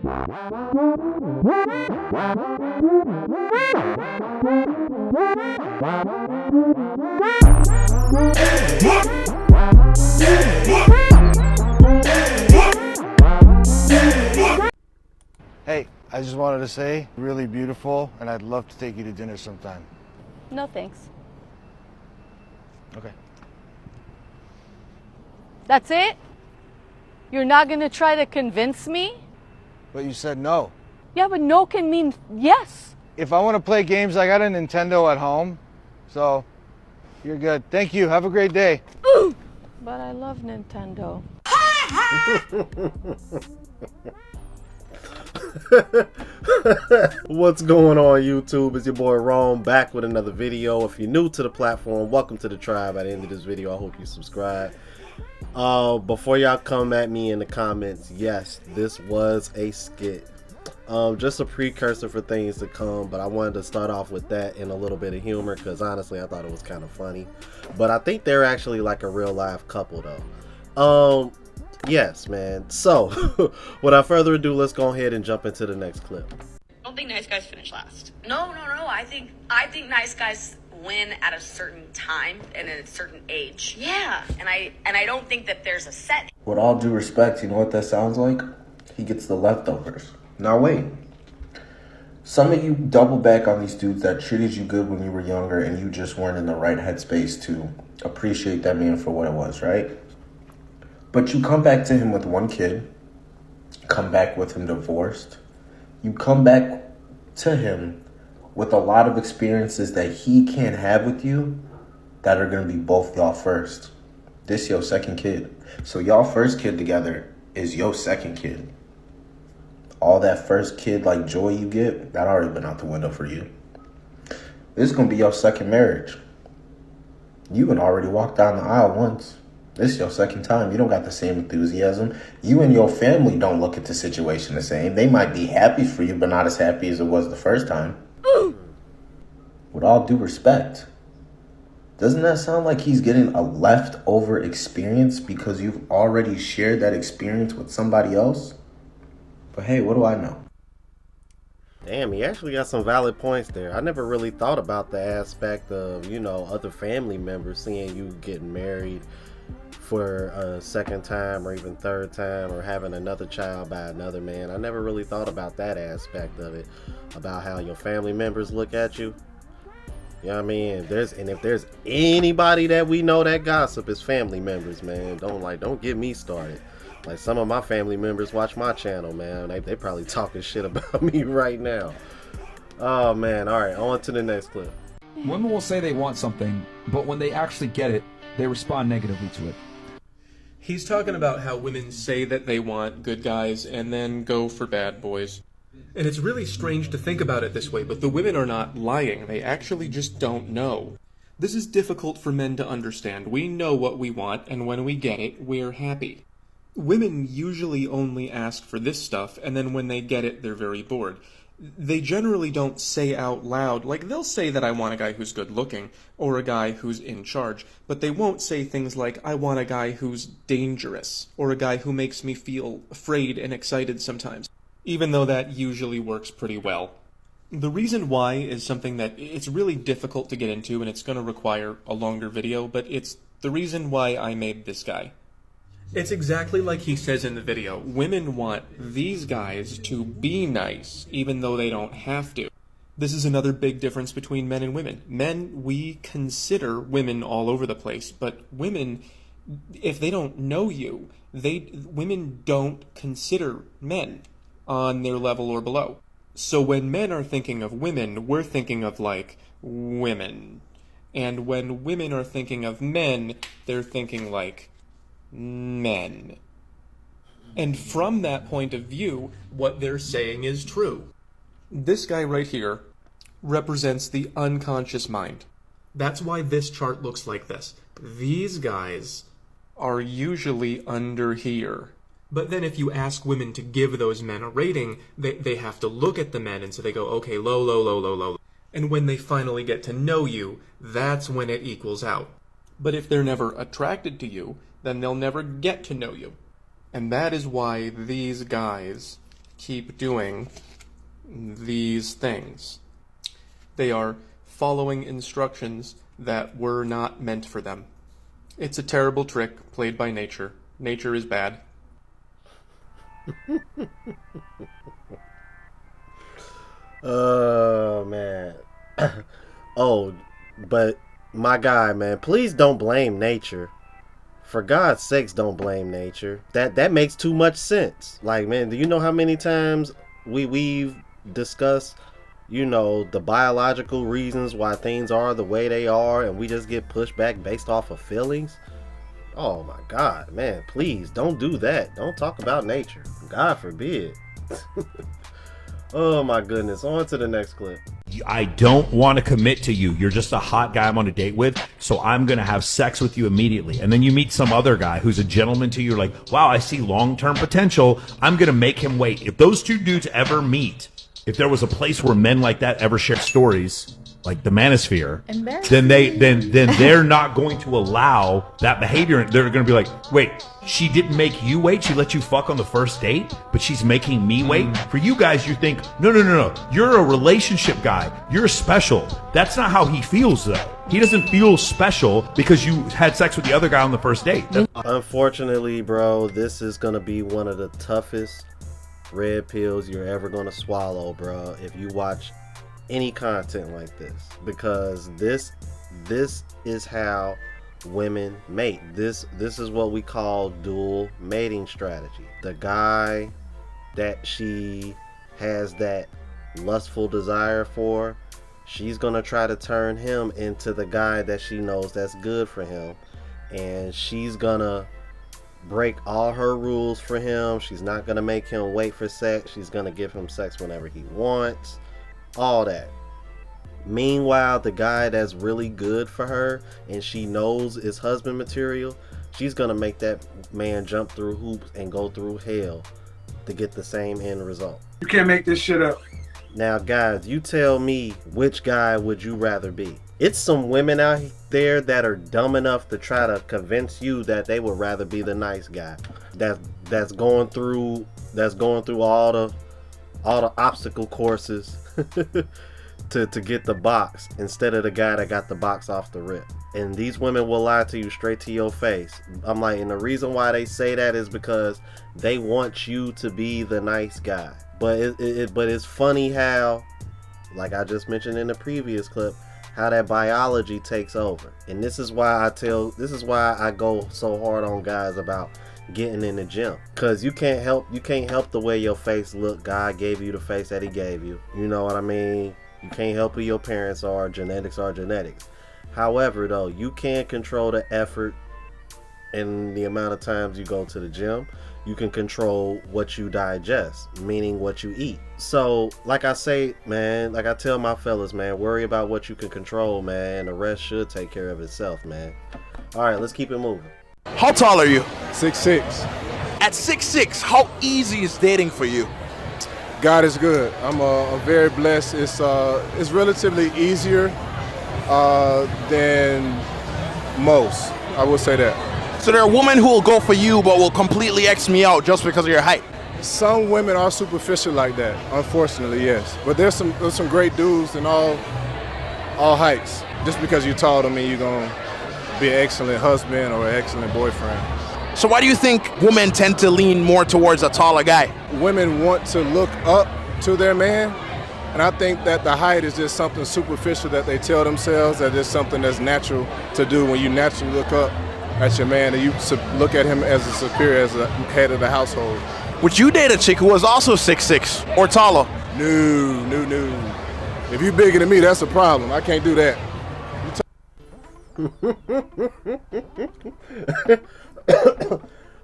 Hey, I just wanted to say, really beautiful, and I'd love to take you to dinner sometime. No thanks. Okay. That's it? You're not gonna try to convince me? But you said no. Yeah, but no can mean yes. If I want to play games, I got a Nintendo at home, so you're good. Thank you. Have a great day. But I love Nintendo. What's going on, YouTube? It's your boy Rome back with another video. If you're new to the platform, welcome to the tribe. By the end of this video, I hope you subscribe. Before y'all come at me in the comments, yes, this was a skit. Just a precursor for things to come, but I wanted to start off with that and a little bit of humor because honestly I thought it was kind of funny. But I think they're actually like a real live couple though. Yes, man. So without further ado, let's go ahead and jump into the next clip. I don't think nice guys finish last. No. I think nice guys win at a certain time and at a certain age. Yeah. And I don't think that there's a set. With all due respect, you know what that sounds like? He gets the leftovers. Now wait. Some of you double back on these dudes that treated you good when you were younger and you just weren't in the right headspace to appreciate that man for what it was, right? But you come back to him with one kid, come back with him divorced, you come back to him with a lot of experiences that he can't have with you that are going to be both y'all first. This your second kid. So y'all first kid together is your second kid. All that first kid like joy you get, that already been out the window for you. This is going to be your second marriage. You can already walk down the aisle once. This is your second time. You don't got the same enthusiasm. You and your family don't look at the situation the same. They might be happy for you, but not as happy as it was the first time. With all due respect, doesn't that sound like he's getting a leftover experience because you've already shared that experience with somebody else? But hey, what do I know? Damn, he actually got some valid points there. I never really thought about the aspect of, you know, other family members seeing you getting married for a second time or even third time or having another child by another man. I never really thought about that aspect of it, about how your family members look at you. You know what I mean? If there's anybody that we know that gossip, is family members, man. Don't get me started. Like, some of my family members watch my channel, man. They probably talking shit about me right now. Oh man. All right, on to the next clip. Women will say they want something, but when they actually get it, they respond negatively to it. He's talking about how women say that they want good guys and then go for bad boys. And it's really strange to think about it this way, but the women are not lying. They actually just don't know. This is difficult for men to understand. We know what we want, and when we get it, we're happy. Women usually only ask for this stuff, and then when they get it, they're very bored. They generally don't say out loud, like they'll say that I want a guy who's good looking, or a guy who's in charge, but they won't say things like, I want a guy who's dangerous, or a guy who makes me feel afraid and excited sometimes, even though that usually works pretty well. The reason why is something that it's really difficult to get into, and it's going to require a longer video, but it's the reason why I made this guy. It's exactly like he says in the video. Women want these guys to be nice, even though they don't have to. This is another big difference between men and women. Men, we consider women all over the place, but women, if they don't know you, women don't consider men on their level or below. So when men are thinking of women, we're thinking of, like, women. And when women are thinking of men, they're thinking like men. And from that point of view, what they're saying is true. This guy right here represents the unconscious mind. That's why this chart looks like this. These guys are usually under here. But then if you ask women to give those men a rating, they have to look at the men, and so they go, okay, low, low, low, low, low. And when they finally get to know you, that's when it equals out. But if they're never attracted to you, then they'll never get to know you. And that is why these guys keep doing these things. They are following instructions that were not meant for them. It's a terrible trick played by nature. Nature is bad. Oh, man. Oh, but my guy, man, please don't blame nature. For God's sakes, don't blame nature. That makes too much sense. Like, man, do you know how many times we've discussed, you know, the biological reasons why things are the way they are, and we just get pushed back based off of feelings? Oh my God, man, please don't do that. Don't talk about nature. God forbid. Oh my goodness. On to the next clip. I don't want to commit to you. You're just a hot guy I'm on a date with, so I'm going to have sex with you immediately. And then you meet some other guy who's a gentleman to you. You're like, wow, I see long-term potential. I'm going to make him wait. If those two dudes ever meet, if there was a place where men like that ever share stories, like the manosphere, then they're not going to allow that behavior. They're going to be like, wait, she didn't make you wait. She let you fuck on the first date, but she's making me wait. For you guys, you think, no. You're a relationship guy. You're special. That's not how he feels, though. He doesn't feel special because you had sex with the other guy on the first date. Unfortunately, bro, this is going to be one of the toughest red pills you're ever going to swallow, bro, if you watch any content like this, because this is how women mate. This is what we call dual mating strategy. The guy that she has that lustful desire for, she's gonna try to turn him into the guy that she knows that's good for him, and she's gonna break all her rules for him. She's not gonna make him wait for sex. She's gonna give him sex whenever he wants, all that. Meanwhile, the guy that's really good for her and she knows is husband material, she's gonna make that man jump through hoops and go through hell to get the same end result. You can't make this shit up. Now guys, you tell me, which guy would you rather be? It's some women out there that are dumb enough to try to convince you that they would rather be the nice guy that's going through all the obstacle courses to get the box instead of the guy that got the box off the rip. And these women will lie to you straight to your face. I'm like, and the reason why they say that is because they want you to be the nice guy. But it's funny how, like I just mentioned in the previous clip, how that biology takes over. And this is why I go so hard on guys about getting in the gym, because you can't help the way your face look. God gave you the face that he gave you. You know what I mean? You can't help who your parents are. Genetics are genetics. However, though, you can control the effort and the amount of times you go to the gym. You can control what you digest, meaning what you eat. So, like I say, man, like I tell my fellas, man, worry about what you can control, man. The rest should take care of itself, man. All right, let's keep it moving. How tall are you? 6'6". At 6'6", how easy is dating for you? God is good. I'm very blessed. It's relatively easier than most. I will say that. So there are women who will go for you but will completely X me out just because of your height. Some women are superficial like that, unfortunately, yes. But there's some great dudes in all heights. Just because you're tall don't mean you're gonna be an excellent husband or an excellent boyfriend. So why do you think women tend to lean more towards a taller guy? Women want to look up to their man, and I think that the height is just something superficial that they tell themselves, that it's something that's natural to do when you naturally look up at your man and you look at him as a superior, as a head of the household. Would you date a chick who was also 6'6" or taller? No. If you're bigger than me, that's a problem. I can't do that.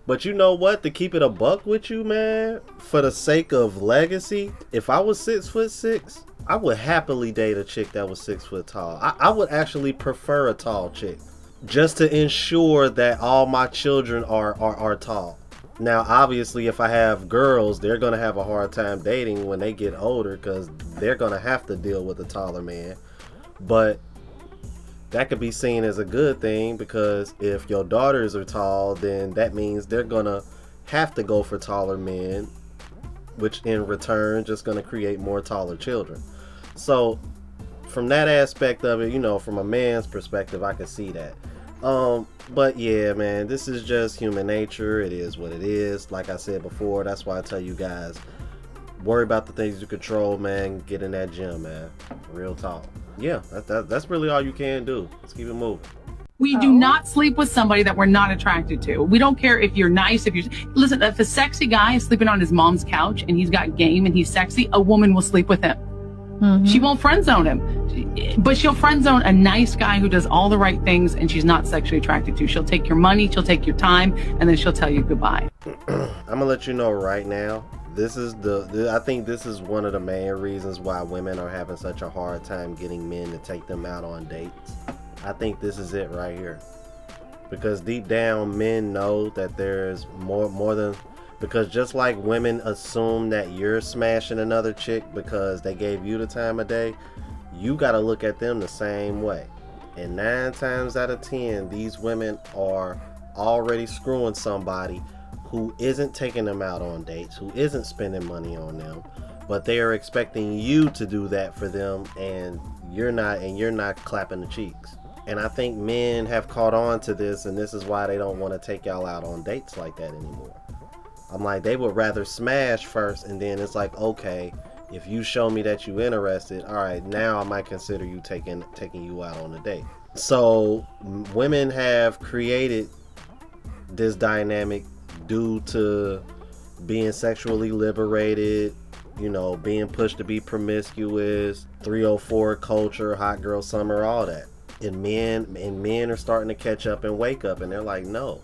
But you know what? To keep it a buck with you, man, for the sake of legacy, if I was 6'6", I would happily date a chick that was 6 foot tall. I would actually prefer a tall chick, just to ensure that all my children are tall. Now, obviously, if I have girls, they're gonna have a hard time dating when they get older because they're gonna have to deal with a taller man. But that could be seen as a good thing, because if your daughters are tall, then that means they're gonna have to go for taller men which in return just going to create more taller children. So from that aspect of it, you know, from a man's perspective, I can see that. But yeah, man, this is just human nature. It is what it is. Like I said before, that's why I tell you guys, worry about the things you control, man. Get in that gym, man. Real talk. Yeah, that's really all you can do. Let's keep it moving. We do not sleep with somebody that we're not attracted to. We don't care if you're nice, listen, if a sexy guy is sleeping on his mom's couch and he's got game and he's sexy, a woman will sleep with him. She won't friend zone him, but she'll friend zone a nice guy who does all the right things and she's not sexually attracted to. She'll take your money, she'll take your time, and then she'll tell you goodbye. I'm gonna let you know right now, this is I think this is one of the main reasons why women are having such a hard time getting men to take them out on dates. I think this is it right here, because deep down men know that there's more than, because just like women assume that you're smashing another chick because they gave you the time of day, you got to look at them the same way. And 9 times out of 10, these women are already screwing somebody who isn't taking them out on dates, who isn't spending money on them, but they are expecting you to do that for them, and you're not clapping the cheeks. And I think men have caught on to this, and this is why they don't want to take y'all out on dates like that anymore. I'm like, they would rather smash first, and then it's like, okay, if you show me that you interested, all right, now I might consider you taking you out on a date. So women have created this dynamic due to being sexually liberated, you know, being pushed to be promiscuous, 304 culture, hot girl summer, all that. And men are starting to catch up and wake up, and they're like, no,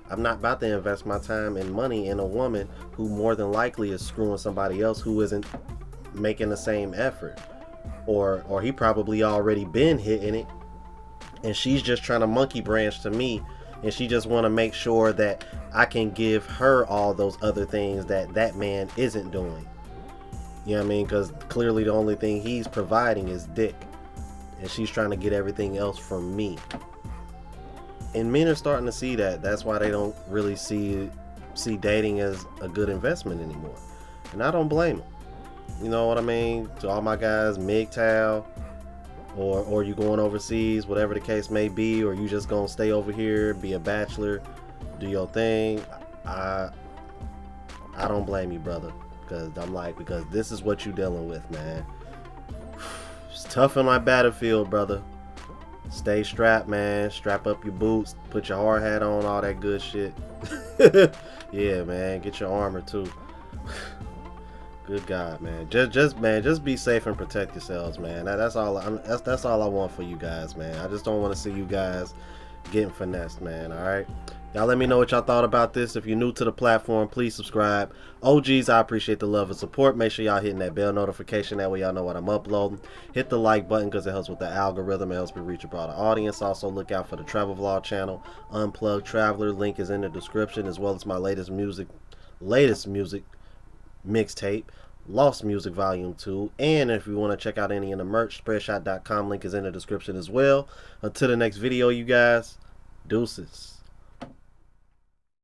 I'm not about to invest my time and money in a woman who more than likely is screwing somebody else who isn't making the same effort, or he probably already been hitting it, and she's just trying to monkey branch to me, and she just want to make sure that I can give her all those other things that man isn't doing. You know what I mean? Because clearly the only thing he's providing is dick, and she's trying to get everything else from me. And men are starting to see that. That's why they don't really see dating as a good investment anymore. And I don't blame them. You know what I mean? To all my guys, MGTOW, or you going overseas, whatever the case may be, or you just gonna stay over here, be a bachelor, do your thing. I don't blame you, brother, because this is what you dealing with, man. It's tough on my battlefield, brother. Stay strapped, man. Strap up your boots, put your hard hat on, all that good shit. Yeah, man. Get your armor too. Good God, man. Just be safe and protect yourselves, man. That's all I want for you guys, man. I just don't want to see you guys getting finessed, man. All right. Y'all let me know what y'all thought about this. If you're new to the platform, please subscribe. OGs, I appreciate the love and support. Make sure y'all hitting that bell notification. That way y'all know what I'm uploading. Hit the like button because it helps with the algorithm. It helps me reach a broader audience. Also, look out for the travel vlog channel, Unplugged Traveler. Link is in the description, as well as my latest music mixtape, Lost Music Volume 2. And if you want to check out any of the merch, spreadshot.com. Link is in the description as well. Until the next video, you guys, deuces.